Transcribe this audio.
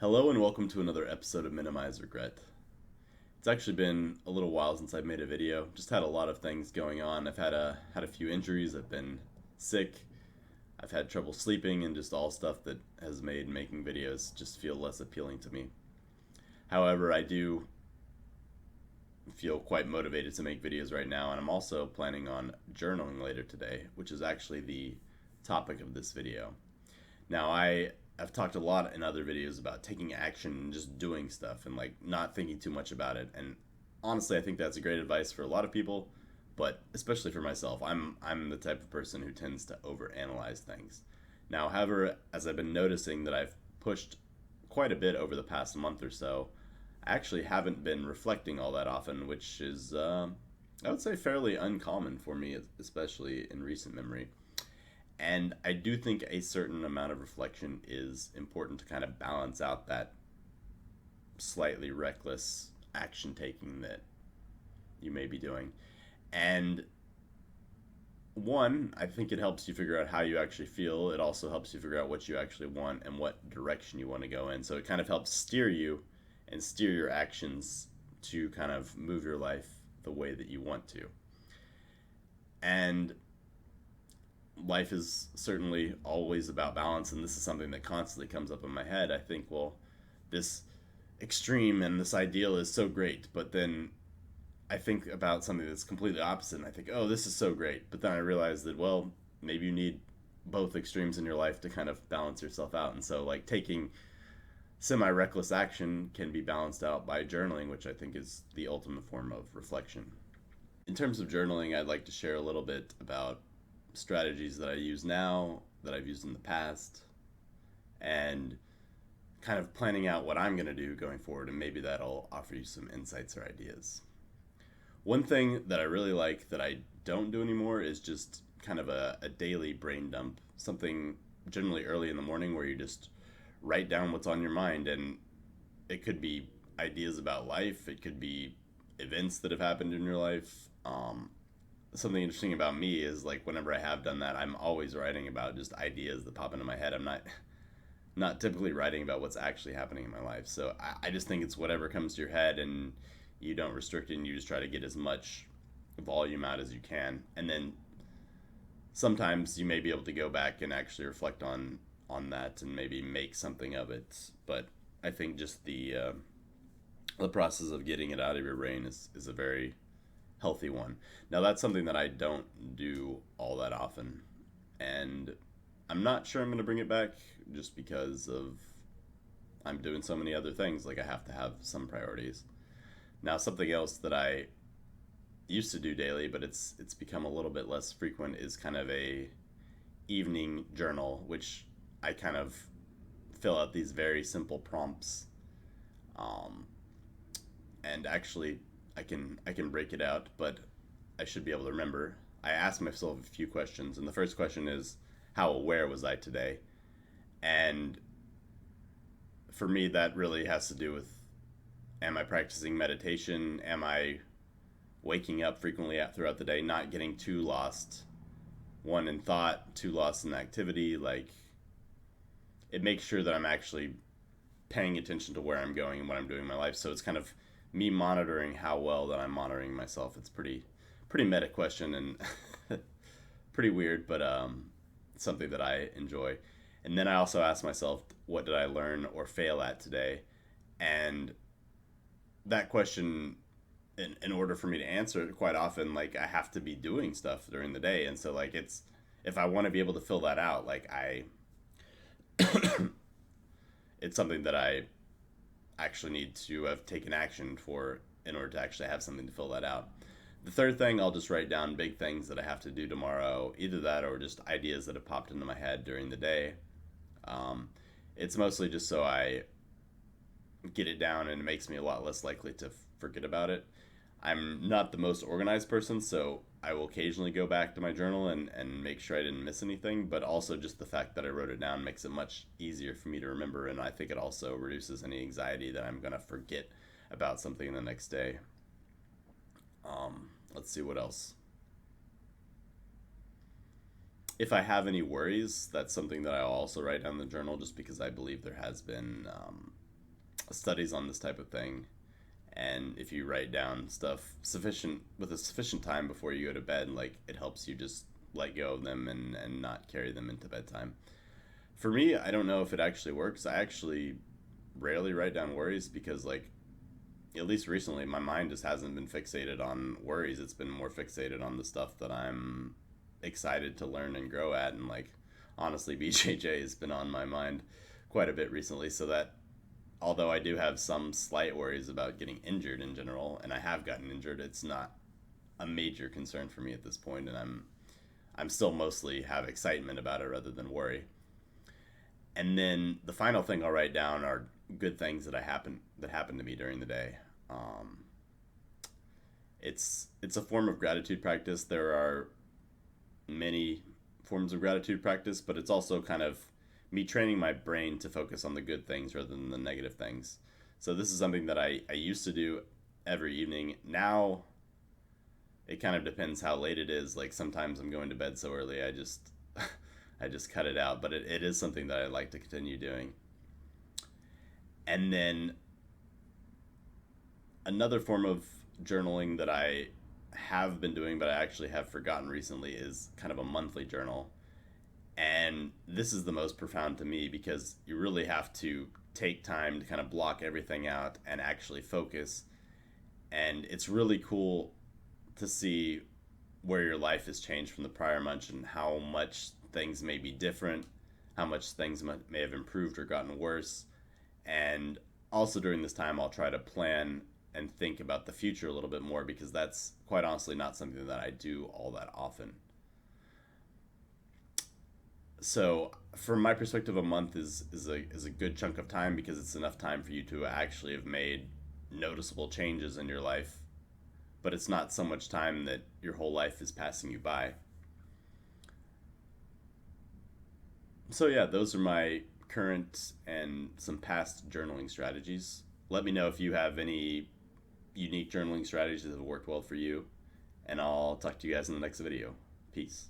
Hello and welcome to another episode of Minimize Regret. It's actually been a little while since I've made a video. Just had a lot of things going on. I've had a few injuries. I've been sick. I've had trouble sleeping and just all stuff that has made making videos just feel less appealing to me. However, I do feel quite motivated to make videos right now, and I'm also planning on journaling later today, which is actually the topic of this video. Now, I've talked a lot in other videos about taking action and just doing stuff and like not thinking too much about it. And honestly, I think that's a great advice for a lot of people, but especially for myself. I'm the type of person who tends to overanalyze things. Now, however, as I've been noticing that I've pushed quite a bit over the past month or so, I actually haven't been reflecting all that often, which is I would say fairly uncommon for me, especially in recent memory. And I do think a certain amount of reflection is important to kind of balance out that slightly reckless action taking that you may be doing. And one, I think it helps you figure out how you actually feel. It also helps you figure out what you actually want and what direction you want to go in. So it kind of helps steer you and steer your actions to kind of move your life the way that you want to. And life is certainly always about balance, and this is something that constantly comes up in my head. I think, well, this extreme and this ideal is so great, but then I think about something that's completely opposite, and I think, oh, this is so great, but then I realize that, well, maybe you need both extremes in your life to kind of balance yourself out. And so, like, taking semi reckless action can be balanced out by journaling, which I think is the ultimate form of reflection. In terms of journaling, I'd like to share a little bit about strategies that I use now, that I've used in the past, and kind of planning out what I'm going to do going forward, and maybe that'll offer you some insights or ideas. One thing that I really like that I don't do anymore is just kind of a daily brain dump, something generally early in the morning where you just write down what's on your mind. And it could be ideas about life, it could be events that have happened in your life. Something interesting about me is like whenever I have done that, I'm always writing about just ideas that pop into my head. I'm not typically writing about what's actually happening in my life. So I just think it's whatever comes to your head, and you don't restrict it, and you just try to get as much volume out as you can. And then sometimes you may be able to go back and actually reflect on that and maybe make something of it. But I think just the process of getting it out of your brain is a very healthy one. Now, that's something that I don't do all that often, and I'm not sure I'm going to bring it back just because of I'm doing so many other things. Like, I have to have some priorities. Now, something else that I used to do daily, but it's become a little bit less frequent, is kind of a evening journal, which I kind of fill out these very simple prompts. Um, and actually, I can break it out, but I should be able to remember. I ask myself a few questions, and the first question is, how aware was I today? And for me, that really has to do with, am I practicing meditation? Am I waking up frequently throughout the day, not getting too lost, one in thought, too lost in activity? Like, it makes sure that I'm actually paying attention to where I'm going and what I'm doing in my life. So it's kind of me monitoring how well that I'm monitoring myself. It's pretty meta question and pretty weird, but something that I enjoy. And then I also ask myself, what did I learn or fail at today? And that question, in order for me to answer it, quite often, like, I have to be doing stuff during the day. And so, like, it's, if I want to be able to fill that out, like, it's something that I actually need to have taken action for in order to actually have something to fill that out. The third thing, I'll just write down big things that I have to do tomorrow, either that or just ideas that have popped into my head during the day. Um, it's mostly just so I get it down, and it makes me a lot less likely to forget about it. I'm not the most organized person, so I will occasionally go back to my journal and make sure I didn't miss anything, but also just the fact that I wrote it down makes it much easier for me to remember, and I think it also reduces any anxiety that I'm going to forget about something the next day. Let's see what else. If I have any worries, that's something that I'll also write down in the journal, just because I believe there has been studies on this type of thing. And if you write down stuff sufficient with a sufficient time before you go to bed, like it helps you just let go of them and not carry them into bedtime. For me, I don't know if it actually works. I actually rarely write down worries because, like, at least recently, my mind just hasn't been fixated on worries. It's been more fixated on the stuff that I'm excited to learn and grow at. And, like, honestly, BJJ has been on my mind quite a bit recently. So that, although I do have some slight worries about getting injured in general, and I have gotten injured, it's not a major concern for me at this point, and I'm still mostly have excitement about it rather than worry. And then the final thing I'll write down are good things that happened to me during the day. Um, it's a form of gratitude practice. There are many forms of gratitude practice, but it's also kind of me training my brain to focus on the good things rather than the negative things. So this is something that I used to do every evening. Now it kind of depends how late it is. Like sometimes I'm going to bed so early, I just cut it out. But it is something that I like to continue doing. And then another form of journaling that I have been doing, but I actually have forgotten recently, is kind of a monthly journal. And this is the most profound to me because you really have to take time to kind of block everything out and actually focus. And it's really cool to see where your life has changed from the prior month and how much things may be different, how much things may have improved or gotten worse. And also during this time, I'll try to plan and think about the future a little bit more because that's quite honestly not something that I do all that often. So, from my perspective, a month is a good chunk of time because it's enough time for you to actually have made noticeable changes in your life, but it's not so much time that your whole life is passing you by. So, yeah, those are my current and some past journaling strategies. Let me know if you have any unique journaling strategies that have worked well for you, and I'll talk to you guys in the next video. Peace.